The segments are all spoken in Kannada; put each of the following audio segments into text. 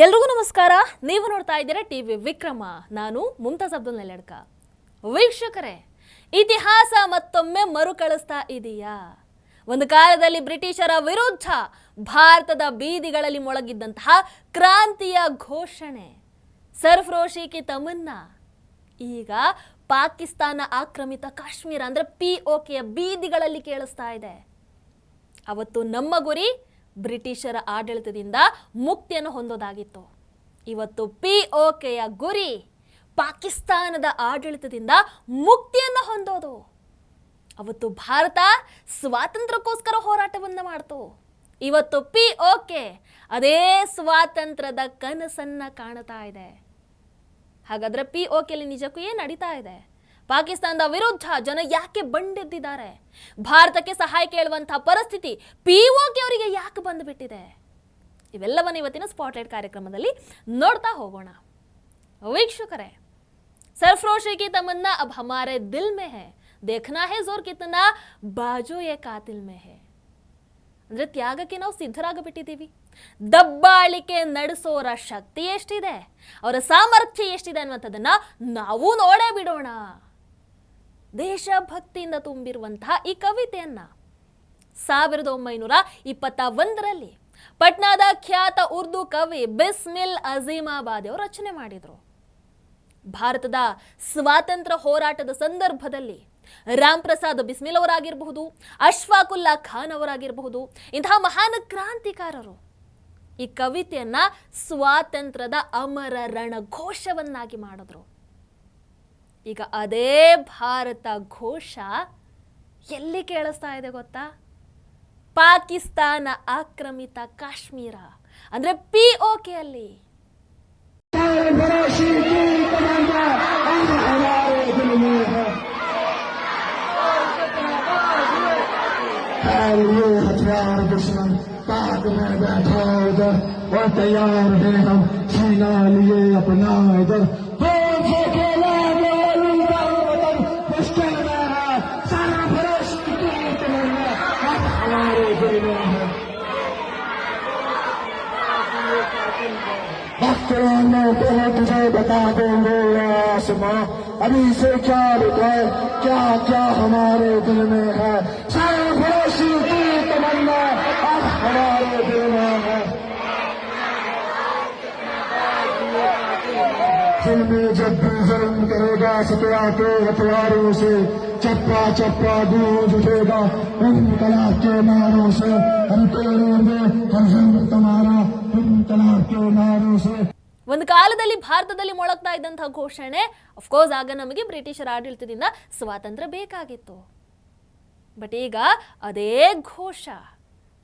ಎಲ್ರಿಗೂ ನಮಸ್ಕಾರ. ನೀವು ನೋಡ್ತಾ ಇದ್ದೀರಾ ಟಿವಿ ವಿಕ್ರಮ. ನಾನು ಮುಮ್ತಾಜ್ ಅಬ್ದುಲ್ ನೆಲಡ್ಕ. ವೀಕ್ಷಕರೇ, ಇತಿಹಾಸ ಮತ್ತೊಮ್ಮೆ ಮರುಕಳಿಸ್ತಾ ಇದೆಯಾ? ಒಂದು ಕಾಲದಲ್ಲಿ ಬ್ರಿಟಿಷರ ವಿರುದ್ಧ ಭಾರತದ ಬೀದಿಗಳಲ್ಲಿ ಮೊಳಗಿದ್ದಂತಹ ಕ್ರಾಂತಿಯ ಘೋಷಣೆ ಸರ್ಫರೋಶಿ ಕಿ ತಮನ್ನಾ ಈಗ ಪಾಕಿಸ್ತಾನ ಆಕ್ರಮಿತ ಕಾಶ್ಮೀರ ಅಂದ್ರೆ POKಯ ಬೀದಿಗಳಲ್ಲಿ ಕೇಳಿಸ್ತಾ ಇದೆ. ಅವತ್ತು ನಮ್ಮ ಗುರಿ ಬ್ರಿಟಿಷರ ಆಡಳಿತದಿಂದ ಮುಕ್ತಿಯನ್ನು ಹೊಂದೋದಾಗಿತ್ತು. ಇವತ್ತು POKಯ ಗುರಿ ಪಾಕಿಸ್ತಾನದ ಆಡಳಿತದಿಂದ ಮುಕ್ತಿಯನ್ನು ಹೊಂದೋದು. ಅವತ್ತು ಭಾರತ ಸ್ವಾತಂತ್ರ್ಯಕ್ಕೋಸ್ಕರ ಹೋರಾಟವನ್ನು ಮಾಡ್ತು. ಇವತ್ತು POK ಅದೇ ಸ್ವಾತಂತ್ರ್ಯದ ಕನಸನ್ನ ಕಾಣ್ತಾ ಇದೆ. ಹಾಗಾದ್ರೆ POKಯಲ್ಲಿ ನಿಜಕ್ಕೂ ಏನು ನಡೀತಾ ಇದೆ? ಪಾಕಿಸ್ತಾನದ ವಿರುದ್ಧ ಜನ ಯಾಕೆ ಬಂಡೆದ್ದಿದ್ದಾರೆ? ಭಾರತಕ್ಕೆ ಸಹಾಯ ಕೇಳುವಂತಹ ಪರಿಸ್ಥಿತಿ POK ಅವರಿಗೆ ಯಾಕೆ ಬಂದುಬಿಟ್ಟಿದೆ? ಇವೆಲ್ಲವನ್ನು ಇವತ್ತಿನ ಸ್ಪಾಟ್ಲೈಟ್ ಕಾರ್ಯಕ್ರಮದಲ್ಲಿ ನೋಡ್ತಾ ಹೋಗೋಣ. ವೀಕ್ಷಕರೇ, ಸರ್ಫರೋಶಿ ಕಿ ತಮನ್ನಾ ಅಬ್ ಹಮಾರೆ ದಿಲ್ ಮೇ ಹೈ, ದೇಖ್ನಾ ಹೈ ಜೋರ್ ಕಿತ್ನಾ ಬಾಜು ಯೇ ಕಾತಿಲ್ ಮೇ ಹೈ. ಅಂದ್ರೆ ತ್ಯಾಗಕ್ಕೆ ನಾವು ಸಿದ್ಧರಾಗಿಬಿಟ್ಟಿದ್ದೀವಿ. ದಬ್ಬಾಳಿಕೆ ನಡೆಸೋರ ಶಕ್ತಿ ಎಷ್ಟಿದೆ, ಅವರ ಸಾಮರ್ಥ್ಯ ಎಷ್ಟಿದೆ ಅನ್ನುವಂಥದ್ದನ್ನ ನಾವು ನೋಡೇ ಬಿಡೋಣ. ದೇಶಭಕ್ತಿಯಿಂದ ತುಂಬಿರುವಂತಹ ಈ ಕವಿತೆಯನ್ನ 1921ರಲ್ಲಿ ಪಟ್ನಾದ ಖ್ಯಾತ ಉರ್ದು ಕವಿ ಬಿಸ್ಮಿಲ್ ಅಜೀಮಾಬಾದಿ ಅವರು ರಚನೆ ಮಾಡಿದ್ರು. ಭಾರತದ ಸ್ವಾತಂತ್ರ್ಯ ಹೋರಾಟದ ಸಂದರ್ಭದಲ್ಲಿ ರಾಮ್ ಪ್ರಸಾದ್ ಬಿಸ್ಮಿಲ್ ಅವರಾಗಿರಬಹುದು, ಅಶ್ಫಾಕುಲ್ಲಾ ಖಾನ್ ಅವರಾಗಿರಬಹುದು, ಇಂತಹ ಮಹಾನ್ ಕ್ರಾಂತಿಕಾರರು ಈ ಕವಿತೆಯನ್ನ ಸ್ವಾತಂತ್ರ್ಯದ ಅಮರ ರಣ ಘೋಷವನ್ನಾಗಿ ಮಾಡಿದ್ರು. ಈಗ ಅದೇ ಭಾರತ ಘೋಷ ಎಲ್ಲಿ ಕೇಳಿಸ್ತಾ ಇದೆ ಗೊತ್ತಾ? ಪಾಕಿಸ್ತಾನ ಆಕ್ರಮಿತ ಕಾಶ್ಮೀರ ಅಂದ್ರೆ POKಯಲ್ಲಿ. हथियार दुश्मन पाक में बैठा उधर और तैयार है हम सीना लिए अपना इधर मुश्किल में है सारा भरोसा हमारे दिल में है. पहले तुझे बता देंगे आसमां अभी से क्या लिखा है, क्या क्या हमारे दिल में है. सारा भरोसी की तमन्ना अब हमारे दिल में है. दिल में जब भी जुल्म करेगा सतरा के हथियारों से चप्पा चप्पा गूंज उठेगा इनकलाब के नारों से. हम तोड़ेंगे हर जुल्म तुम्हारा इनकलाब के नारों से. ಒಂದು ಕಾಲದಲ್ಲಿ ಭಾರತದಲ್ಲಿ ಮೊಳಗ್ತಾ ಇದ್ದಂತಹ ಘೋಷಣೆ, ಅಫ್ಕೋರ್ಸ್ ಆಗ ನಮಗೆ ಬ್ರಿಟಿಷರ ಆಡಳಿತದಿಂದ ಸ್ವಾತಂತ್ರ್ಯ ಬೇಕಾಗಿತ್ತು. ಬಟ್ ಈಗ ಅದೇ ಘೋಷ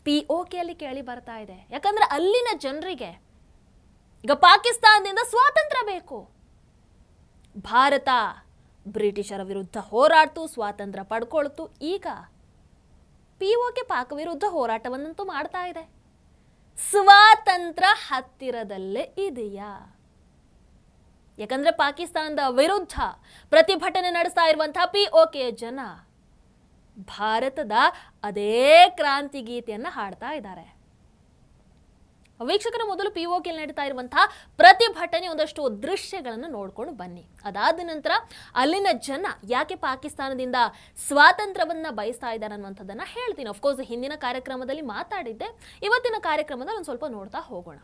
POKಯಲ್ಲಿ ಕೇಳಿ ಬರ್ತಾ ಇದೆ. ಯಾಕಂದ್ರೆ ಅಲ್ಲಿನ ಜನರಿಗೆ ಈಗ ಪಾಕಿಸ್ತಾನದಿಂದ ಸ್ವಾತಂತ್ರ್ಯ ಬೇಕು. ಭಾರತ ಬ್ರಿಟಿಷರ ವಿರುದ್ಧ ಹೋರಾಡ್ತು, ಸ್ವಾತಂತ್ರ್ಯ ಪಡ್ಕೊಳ್ತು. ಈಗ POK ಪಾಕ್ ವಿರುದ್ಧ ಹೋರಾಟವನ್ನಂತೂ ಮಾಡ್ತಾ ಇದೆ. ಸ್ವಾತಂತ್ರ್ಯ ಹತ್ತಿರದಲ್ಲೇ ಇದೆಯಾ? ಯಾಕಂದ್ರೆ ಪಾಕಿಸ್ತಾನದ ವಿರುದ್ಧ ಪ್ರತಿಭಟನೆ ನಡೆಸ್ತಾ ಇರುವಂತಹ POK ಜನ ಭಾರತದ ಅದೇ ಕ್ರಾಂತಿ ಗೀತೆಯನ್ನ ಹಾಡ್ತಾ ಇದ್ದಾರೆ. ವೀಕ್ಷಕರ, ಮೊದಲು POKಯಲ್ಲಿ ನಡೀತಾ ಇರುವಂತಹ ಪ್ರತಿಭಟನೆ ಒಂದಷ್ಟು ದೃಶ್ಯಗಳನ್ನು ನೋಡ್ಕೊಂಡು ಬನ್ನಿ. ಅದಾದ ನಂತರ ಅಲ್ಲಿನ ಜನ ಯಾಕೆ ಪಾಕಿಸ್ತಾನದಿಂದ ಸ್ವಾತಂತ್ರ್ಯವನ್ನ ಬಯಸ್ತಾ ಇದ್ದಾರೆ ಅನ್ನುವಂಥದ್ದನ್ನ ಹೇಳ್ತೀನಿ. ಅಫ್ಕೋರ್ಸ್ ಹಿಂದಿನ ಕಾರ್ಯಕ್ರಮದಲ್ಲಿ ಮಾತಾಡಿದ್ದೆ, ಇವತ್ತಿನ ಕಾರ್ಯಕ್ರಮದಲ್ಲಿ ಒಂದು ಸ್ವಲ್ಪ ನೋಡ್ತಾ ಹೋಗೋಣ.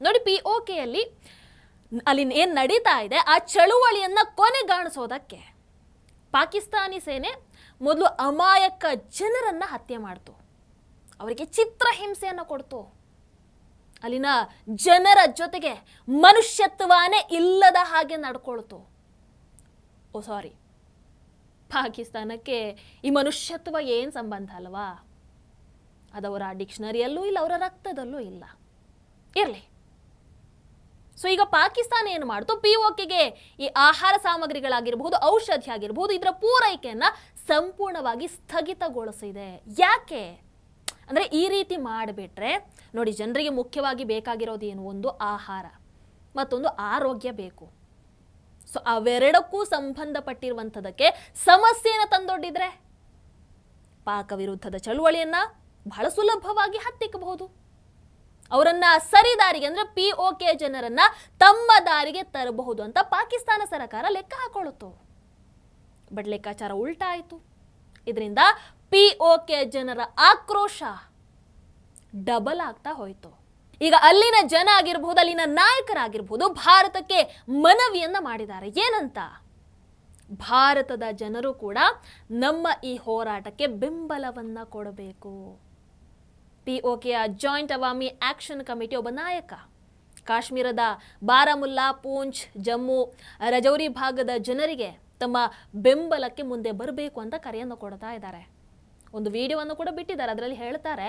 ನೋಡಿ, POKಯಲ್ಲಿ ಅಲ್ಲಿ ಏನು ನಡೀತಾ ಇದೆ ಆ ಚಳುವಳಿಯನ್ನ ಕೊನೆಗಾಣಿಸೋದಕ್ಕೆ ಪಾಕಿಸ್ತಾನಿ ಸೇನೆ ಮೊದಲು ಅಮಾಯಕ ಜನರನ್ನ ಹತ್ಯೆ ಮಾಡ್ತು, ಅವರಿಗೆ ಚಿತ್ರಹಿಂಸೆಯನ್ನು ಕೊಡ್ತು. ಅಲ್ಲಿನ ಜನರ ಜೊತೆಗೆ ಮನುಷ್ಯತ್ವನೇ ಇಲ್ಲದ ಹಾಗೆ ನಡ್ಕೊಳ್ತು. ಸಾರಿ, ಪಾಕಿಸ್ತಾನಕ್ಕೆ ಈ ಮನುಷ್ಯತ್ವ ಏನು ಸಂಬಂಧ ಅಲ್ವಾ? ಅದವರ ಡಿಕ್ಷನರಿಯಲ್ಲೂ ಇಲ್ಲ, ಅವರ ರಕ್ತದಲ್ಲೂ ಇಲ್ಲ. ಇರಲಿ. ಸೊ ಈಗ ಪಾಕಿಸ್ತಾನ ಏನು ಮಾಡ್ತು, POKಗೆ ಈ ಆಹಾರ ಸಾಮಗ್ರಿಗಳಾಗಿರ್ಬಹುದು, ಔಷಧಿ ಆಗಿರ್ಬಹುದು, ಇದರ ಪೂರೈಕೆಯನ್ನು ಸಂಪೂರ್ಣವಾಗಿ ಸ್ಥಗಿತಗೊಳಿಸಿದೆ. ಯಾಕೆ ಅಂದರೆ ಈ ರೀತಿ ಮಾಡಿಬಿಟ್ರೆ ನೋಡಿ, ಜನರಿಗೆ ಮುಖ್ಯವಾಗಿ ಬೇಕಾಗಿರೋದು ಏನು? ಒಂದು ಆಹಾರ, ಮತ್ತೊಂದು ಆರೋಗ್ಯ ಬೇಕು. ಸೊ ಅವೆರಡಕ್ಕೂ ಸಂಬಂಧಪಟ್ಟಿರುವಂಥದ್ದಕ್ಕೆ ಸಮಸ್ಯೆಯನ್ನು ತಂದೊಡ್ಡಿದ್ರೆ ಪಾಕ ವಿರುದ್ಧದ ಚಳುವಳಿಯನ್ನ ಬಹಳ ಸುಲಭವಾಗಿ ಹತ್ತಿಕ್ಕಬಹುದು. ಅವರನ್ನ ಸರಿದಾರಿಗೆ ಅಂದ್ರೆ POK ಜನರನ್ನ ತಮ್ಮ ದಾರಿಗೆ ತರಬಹುದು ಅಂತ ಪಾಕಿಸ್ತಾನ ಸರ್ಕಾರ ಲೆಕ್ಕ ಹಾಕೊಳ್ಳುತ್ತು. ಬಟ್ ಲೆಕ್ಕಾಚಾರ ಉಲ್ಟಾ ಆಯಿತು. ಇದರಿಂದ POK ಜನರ ಆಕ್ರೋಶ ಡಬಲ್ ಆಗ್ತಾ ಹೋಯಿತು. ಈಗ ಅಲ್ಲಿನ ಜನ ಆಗಿರಬಹುದು, ಅಲ್ಲಿನ ನಾಯಕರಾಗಿರ್ಬೋದು ಭಾರತಕ್ಕೆ ಮನವಿಯನ್ನ ಮಾಡಿದ್ದಾರೆ. ಏನಂತ? ಭಾರತದ ಜನರು ಕೂಡ ನಮ್ಮ ಈ ಹೋರಾಟಕ್ಕೆ ಬೆಂಬಲವನ್ನ ಕೊಡಬೇಕು. POKಯ ಜಾಯಿಂಟ್ ಅವಾಮಿ ಆಕ್ಷನ್ ಕಮಿಟಿ ಒಬ್ಬ ನಾಯಕ ಕಾಶ್ಮೀರದ ಬಾರಾಮುಲ್ಲಾ, ಪೂಂಚ್, ಜಮ್ಮು, ರಜೌರಿ ಭಾಗದ ಜನರಿಗೆ ತಮ್ಮ ಬೆಂಬಲಕ್ಕೆ ಮುಂದೆ ಬರಬೇಕು ಅಂತ ಕರೆಯನ್ನು ಕೊಡ್ತಾ ಇದ್ದಾರೆ. ಒಂದು ವಿಡಿಯೋವನ್ನು ಕೂಡ ಬಿಟ್ಟಿದ್ದಾರೆ. ಅದರಲ್ಲಿ ಹೇಳ್ತಾರೆ,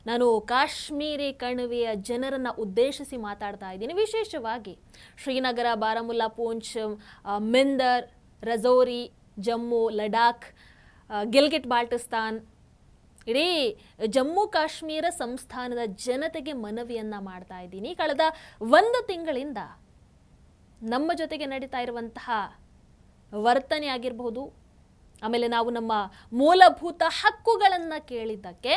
ನಾನು ಕಾಶ್ಮೀರಿ ಕಣಿವೆಯ ಜನರನ್ನು ಉದ್ದೇಶಿಸಿ ಮಾತಾಡ್ತಾ ಇದ್ದೀನಿ. ವಿಶೇಷವಾಗಿ ಶ್ರೀನಗರ, ಬಾರಾಮುಲ್ಲಾ, ಪೂಂಚ್, ಮೆಂದರ್, ರಜೌರಿ, ಜಮ್ಮು, ಲಡಾಖ್, ಗಿಲ್ಗಿಟ್ ಬಾಲ್ಟಿಸ್ತಾನ್, ಇಡೀ ಜಮ್ಮು ಕಾಶ್ಮೀರ ಸಂಸ್ಥಾನದ ಜನತೆಗೆ ಮನವಿಯನ್ನ ಮಾಡ್ತಾ ಇದ್ದೀನಿ. ಕಳೆದ 1 ತಿಂಗಳಿಂದ ನಮ್ಮ ಜೊತೆಗೆ ನಡೀತಾ ಇರುವಂತಹ ವರ್ತನೆ ಆಗಿರಬಹುದು, ಆಮೇಲೆ ನಾವು ನಮ್ಮ ಮೂಲಭೂತ ಹಕ್ಕುಗಳನ್ನು ಕೇಳಿದ್ದಕ್ಕೆ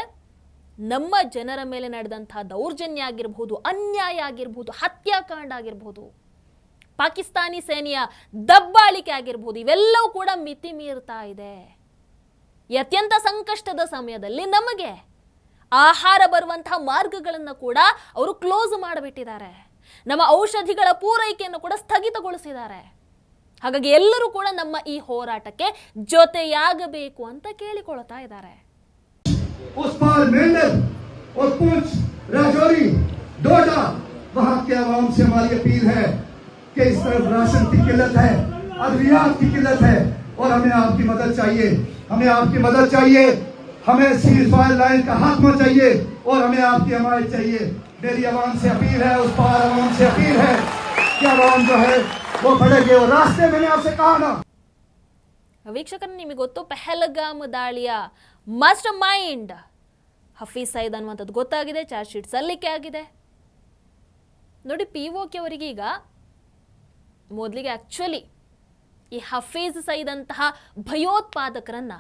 ನಮ್ಮ ಜನರ ಮೇಲೆ ನಡೆದಂತಹ ದೌರ್ಜನ್ಯ ಆಗಿರಬಹುದು, ಅನ್ಯಾಯ ಆಗಿರಬಹುದು, ಹತ್ಯಾಕಾಂಡ ಆಗಿರಬಹುದು, ಪಾಕಿಸ್ತಾನಿ ಸೇನೆಯ ದಬ್ಬಾಳಿಕೆ ಆಗಿರಬಹುದು, ಇವೆಲ್ಲವೂ ಕೂಡ ಮಿತಿ ಮೀರ್ತಾ ಇದೆ. ಅತ್ಯಂತ ಸಂಕಷ್ಟದ ಸಮಯದಲ್ಲಿ ನಮಗೆ ಆಹಾರ ಬರುವಂತಹ ಮಾರ್ಗಗಳನ್ನು ಕೂಡ ಅವರು ಕ್ಲೋಸ್ ಮಾಡಿಬಿಟ್ಟಿದ್ದಾರೆ. ನಮ್ಮ ಔಷಧಿಗಳ ಪೂರೈಕೆಯನ್ನು ಕೂಡ ಸ್ಥಗಿತಗೊಳಿಸಿದ್ದಾರೆ. ಹಾಗಾಗಿ ಎಲ್ಲರೂ ಕೂಡ ನಮ್ಮ ಈ ಹೋರಾಟಕ್ಕೆ ಜೊತೆಯಾಗಬೇಕು ಅಂತ ಕೇಳಿಕೊಳ್ತಾ ಇದ್ದಾರೆ. उस पार मेंढर और पूंछ, राजौरी, डोडा, वहां के आवाम से हमारी अपील है कि इस तरफ राशन की किल्लत है, अद्वियात की किल्लत है और हमें आपकी मदद चाहिए. हमें आपकी मदद चाहिए. हमें सीज फायर लाइन का खात्मा चाहिए और हमें आपकी हमायत चाहिए. मेरी आवाम से अपील है, उस पार आवाम से अपील है कि आवाम जो है वो बढ़ेगी. और रास्ते मैंने आपसे कहा ना. ವೀಕ್ಷಕರು, ನಿಮಗೆ ಗೊತ್ತು, ಪಹಲ್ಗಾಮ್ ದಾಳಿಯ ಮಾಸ್ಟರ್ ಮೈಂಡ್ ಹಫೀಜ್ ಸಯೀದ್ ಅನ್ನುವಂಥದ್ದು ಗೊತ್ತಾಗಿದೆ. ಚಾರ್ಜ್ ಶೀಟ್ ಸಲ್ಲಿಕೆ ಆಗಿದೆ. ನೋಡಿ, POK ಅವರಿಗೆ ಈಗ ಮೊದಲಿಗೆ ಆಕ್ಚುಲಿ ಈ ಹಫೀಜ್ ಸಯೀದ್ ಅಂತಹ ಭಯೋತ್ಪಾದಕರನ್ನ,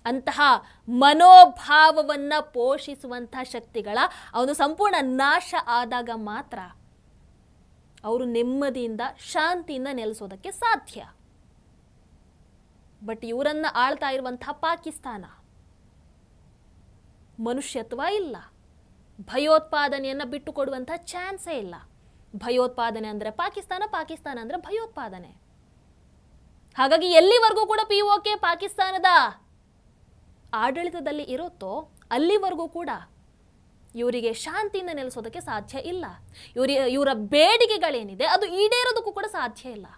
ಅಂತಹ ಮನೋಭಾವವನ್ನು ಪೋಷಿಸುವಂತಹ ಶಕ್ತಿಗಳ ಒಂದು ಸಂಪೂರ್ಣ ನಾಶ ಆದಾಗ ಮಾತ್ರ ಅವರು ನೆಮ್ಮದಿಯಿಂದ ಶಾಂತಿಯಿಂದ ನೆಲೆಸೋದಕ್ಕೆ ಸಾಧ್ಯ. ಬಟ್ ಇವರನ್ನ ಆಳ್ತಾ ಇರುವಂತಹ ಪಾಕಿಸ್ತಾನ ಮನುಷ್ಯತ್ವ ಇಲ್ಲ, ಭಯೋತ್ಪಾದನೆಯನ್ನು ಬಿಟ್ಟು ಕೊಡುವಂತಹ ಚಾನ್ಸೇ ಇಲ್ಲ. ಭಯೋತ್ಪಾದನೆ ಅಂದರೆ ಪಾಕಿಸ್ತಾನ, ಪಾಕಿಸ್ತಾನ ಅಂದರೆ ಭಯೋತ್ಪಾದನೆ. ಹಾಗಾಗಿ ಎಲ್ಲಿವರೆಗೂ ಕೂಡ POK ಪಾಕಿಸ್ತಾನದ ಆಡಳಿತದಲ್ಲಿ ಇರುತ್ತೋ ಅಲ್ಲಿವರೆಗೂ ಕೂಡ ಇವರಿಗೆ ಶಾಂತಿಯಿಂದ ನೆಲೆಸೋದಕ್ಕೆ ಸಾಧ್ಯ ಇಲ್ಲ. ಇವರ ಬೇಡಿಕೆಗಳೇನಿದೆ ಅದು ಈಡೇರೋದಕ್ಕೂ ಕೂಡ ಸಾಧ್ಯ ಇಲ್ಲ.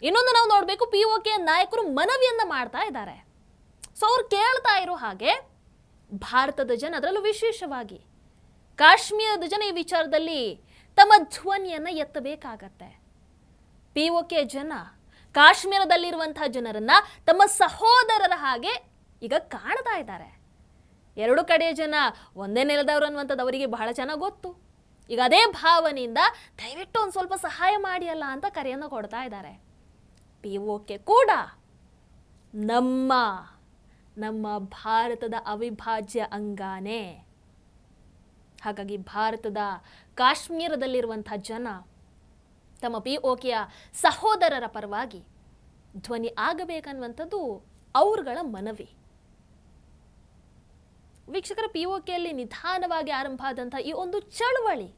ಇನ್ನೊಂದು ನಾವು ನೋಡಬೇಕು, POK ನಾಯಕರು ಮನವಿಯನ್ನ ಮಾಡ್ತಾ ಇದ್ದಾರೆ. ಸೊ ಅವ್ರು ಕೇಳ್ತಾ ಇರೋ ಹಾಗೆ ಭಾರತದ ಜನ, ಅದರಲ್ಲೂ ವಿಶೇಷವಾಗಿ ಕಾಶ್ಮೀರದ ಜನ ಈ ವಿಚಾರದಲ್ಲಿ ತಮ್ಮ ಧ್ವನಿಯನ್ನ ಎತ್ತಬೇಕಾಗತ್ತೆ. POK ಜನ ಕಾಶ್ಮೀರದಲ್ಲಿರುವಂತಹ ಜನರನ್ನ ತಮ್ಮ ಸಹೋದರರ ಹಾಗೆ ಈಗ ಕಾಣ್ತಾ ಇದ್ದಾರೆ. ಎರಡು ಕಡೆಯ ಜನ ಒಂದೇ ನೆಲದವರು ಅನ್ನುವಂಥದ್ದು ಅವರಿಗೆ ಬಹಳ ಚೆನ್ನಾಗಿ ಗೊತ್ತು. ಈಗ ಅದೇ ಭಾವನೆಯಿಂದ ದಯವಿಟ್ಟು ಒಂದು ಸ್ವಲ್ಪ ಸಹಾಯ ಮಾಡಿ ಅಲ್ಲ ಅಂತ ಕರೆಯನ್ನು ಕೊಡ್ತಾ ಇದ್ದಾರೆ. POK ಕೂಡ ನಮ್ಮ ಭಾರತದ ಅವಿಭಾಜ್ಯ ಅಂಗಾನೇ. ಹಾಗಾಗಿ ಭಾರತದ ಕಾಶ್ಮೀರದಲ್ಲಿರುವಂತಹ ಜನ ತಮ್ಮ POKಯ ಸಹೋದರರ ಪರವಾಗಿ ಧ್ವನಿ ಆಗಬೇಕನ್ನುವಂಥದ್ದು ಅವರುಗಳ ಮನವಿ. ವೀಕ್ಷಕರ, POKಯಲ್ಲಿ ನಿಧಾನವಾಗಿ ಆರಂಭ ಆದಂಥ ಈ ಒಂದು ಚಳವಳಿ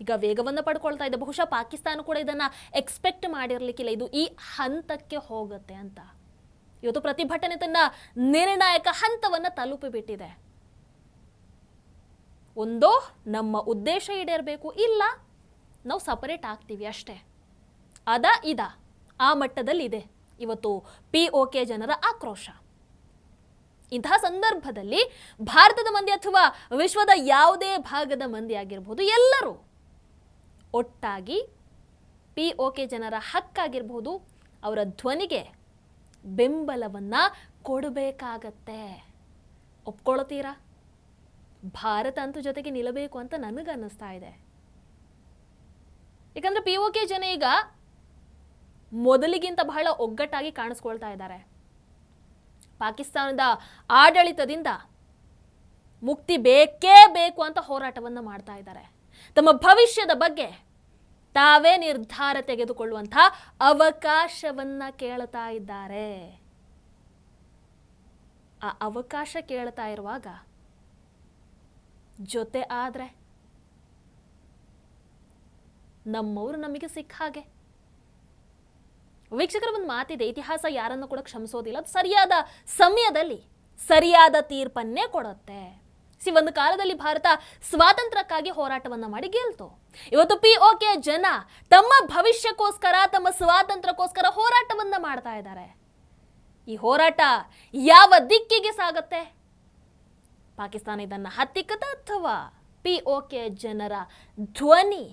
ಈಗ ವೇಗವನ್ನು ಪಡ್ಕೊಳ್ತಾ ಇದೆ. ಬಹುಶಃ ಪಾಕಿಸ್ತಾನ ಕೂಡ ಇದನ್ನು ಎಕ್ಸ್ಪೆಕ್ಟ್ ಮಾಡಿರಲಿಕ್ಕಿಲ್ಲ, ಇದು ಈ ಹಂತಕ್ಕೆ ಹೋಗುತ್ತೆ ಅಂತ. ಇವತ್ತು ಪ್ರತಿಭಟನೆ ತನ್ನ ನಿರ್ಣಾಯಕ ಹಂತವನ್ನು ತಲುಪಿಬಿಟ್ಟಿದೆ. ಒಂದೋ ನಮ್ಮ ಉದ್ದೇಶ ಈಡೇರಬೇಕು, ಇಲ್ಲ ನಾವು ಸಪರೇಟ್ ಆಗ್ತೀವಿ ಅಷ್ಟೇ. ಆ ಮಟ್ಟದಲ್ಲಿ ಇದೆ ಇವತ್ತು POK ಜನರ ಆಕ್ರೋಶ. ಇಂತಹ ಸಂದರ್ಭದಲ್ಲಿ ಭಾರತದ ಮಂದಿ ಅಥವಾ ವಿಶ್ವದ ಯಾವುದೇ ಭಾಗದ ಮಂದಿ ಆಗಿರಬಹುದು, ಎಲ್ಲರೂ ಒಟ್ಟಾಗಿ POK ಜನರ ಹಕ್ಕಾಗಿರ್ಬೋದು, ಅವರ ಧ್ವನಿಗೆ ಬೆಂಬಲವನ್ನ ಕೊಡಬೇಕಾಗತ್ತೆ. ಒಪ್ಕೊಳ್ತೀರಾ? ಭಾರತ ಅಂತೂ ಜೊತೆಗೆ ನಿಲ್ಲಬೇಕು ಅಂತ ನನಗನ್ನಿಸ್ತಾ ಇದೆ. ಯಾಕಂದ್ರೆ POK ಜನ ಈಗ ಮೊದಲಿಗಿಂತ ಬಹಳ ಒಗ್ಗಟ್ಟಾಗಿ ಕಾಣಿಸ್ಕೊಳ್ತಾ ಇದ್ದಾರೆ. ಪಾಕಿಸ್ತಾನದ ಆಡಳಿತದಿಂದ ಮುಕ್ತಿ ಬೇಕೇ ಬೇಕು ಅಂತ ಹೋರಾಟವನ್ನು ಮಾಡ್ತಾ ಇದ್ದಾರೆ. ತಮ್ಮ ಭವಿಷ್ಯದ ಬಗ್ಗೆ ತಾವೇ ನಿರ್ಧಾರ ತೆಗೆದುಕೊಳ್ಳುವಂತಹ ಅವಕಾಶವನ್ನ ಕೇಳ್ತಾ ಇದ್ದಾರೆ. ಆ ಅವಕಾಶ ಕೇಳ್ತಾ ಇರುವಾಗ ಜೊತೆ ಆದ್ರೆ ನಮ್ಮವರು ನಮಗೆ ಸಿಕ್ಕ ಹಾಗೆ. ವೀಕ್ಷಕರ ಒಂದು ಮಾತಿದೆ, ಇತಿಹಾಸ ಯಾರನ್ನು ಕೂಡ ಕ್ಷಮಿಸೋದಿಲ್ಲ, ಅದು ಸರಿಯಾದ ಸಮಯದಲ್ಲಿ ಸರಿಯಾದ ತೀರ್ಪನ್ನೇ ಕೊಡುತ್ತೆ. ಒಂದು ಕಾಲದಲ್ಲಿ ಭಾರತ ಸ್ವಾತಂತ್ರ್ಯಕ್ಕಾಗಿ ಹೋರಾಟವನ್ನ ಮಾಡಿ ಗೆಲ್ತು. ಇವತ್ತು POK ಜನ ತಮ್ಮ ಭವಿಷ್ಯಕ್ಕೋಸ್ಕರ, ತಮ್ಮ ಸ್ವಾತಂತ್ರ್ಯಕ್ಕೋಸ್ಕರ ಹೋರಾಟವನ್ನ ಮಾಡ್ತಾ ಇದ್ದಾರೆ. ಈ ಹೋರಾಟ ಯಾವ ದಿಕ್ಕಿಗೆ ಸಾಗತ್ತೆ? ಪಾಕಿಸ್ತಾನ ಇದನ್ನ ಹತ್ತಿಕ್ಕದ ಅಥವಾ POK ಜನರ ಧ್ವನಿ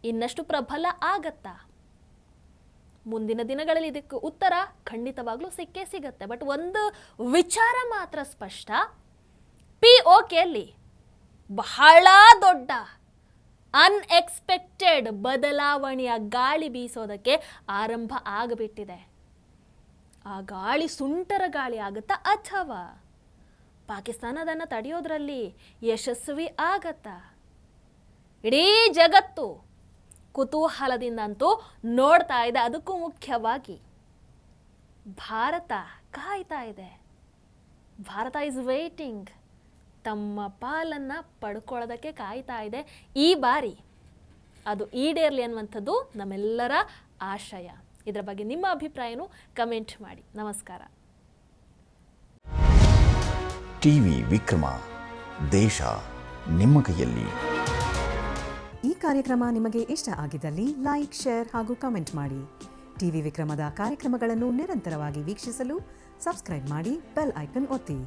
ಇನ್ನಷ್ಟು ಪ್ರಬಲ ಆಗತ್ತಾ? ಮುಂದಿನ ದಿನಗಳಲ್ಲಿ ಇದಕ್ಕೆ ಉತ್ತರ ಖಂಡಿತವಾಗ್ಲೂ ಸಿಕ್ಕೇ ಸಿಗತ್ತೆ. ಬಟ್ ಒಂದು ವಿಚಾರ ಮಾತ್ರ ಸ್ಪಷ್ಟ, POKಯಲ್ಲಿ ಬಹಳ ದೊಡ್ಡ ಅನ್ಎಕ್ಸ್ಪೆಕ್ಟೆಡ್ ಬದಲಾವಣೆಯ ಗಾಳಿ ಬೀಸೋದಕ್ಕೆ ಆರಂಭ ಆಗಿಬಿಟ್ಟಿದೆ. ಆ ಗಾಳಿ ಸುಂಟರ ಗಾಳಿ ಆಗುತ್ತಾ ಅಥವಾ ಪಾಕಿಸ್ತಾನ ಅದನ್ನು ತಡೆಯೋದ್ರಲ್ಲಿ ಯಶಸ್ವಿ ಆಗತ್ತಾ? ಇಡೀ ಜಗತ್ತು ಕುತೂಹಲದಿಂದಂತೂ ನೋಡ್ತಾ ಇದೆ. ಅದಕ್ಕೂ ಮುಖ್ಯವಾಗಿ ಭಾರತ ಕಾಯ್ತಾ ಇದೆ. ಭಾರತ ಇಸ್ ವೇಟಿಂಗ್, ತಮ್ಮ ಪಾಲನ್ನ ಪಡ್ಕೊಳ್ಳೋದಕ್ಕೆ ಕಾಯ್ತಾ ಇದೆ. ಈ ಬಾರಿ ಅದು ಈಡೇರಲಿ ಅನ್ನುವಂಥದ್ದು ನಮ್ಮೆಲ್ಲರ ಆಶಯ. ಇದರ ಬಗ್ಗೆ ನಿಮ್ಮ ಅಭಿಪ್ರಾಯನೂ ಕಮೆಂಟ್ ಮಾಡಿ. ನಮಸ್ಕಾರ. ಟಿವಿ ವಿಕ್ರಮ, ದೇಶ ನಿಮ್ಮ ಕೈಯಲ್ಲಿ. ಈ ಕಾರ್ಯಕ್ರಮ ನಿಮಗೆ ಇಷ್ಟ ಆಗಿದ್ದಲ್ಲಿ ಲೈಕ್, ಶೇರ್ ಹಾಗೂ ಕಮೆಂಟ್ ಮಾಡಿ. ಟಿವಿ ವಿಕ್ರಮದ ಕಾರ್ಯಕ್ರಮಗಳನ್ನು ನಿರಂತರವಾಗಿ ವೀಕ್ಷಿಸಲು ಸಬ್ಸ್ಕ್ರೈಬ್ ಮಾಡಿ, ಬೆಲ್ ಐಕನ್ ಒತ್ತಿ.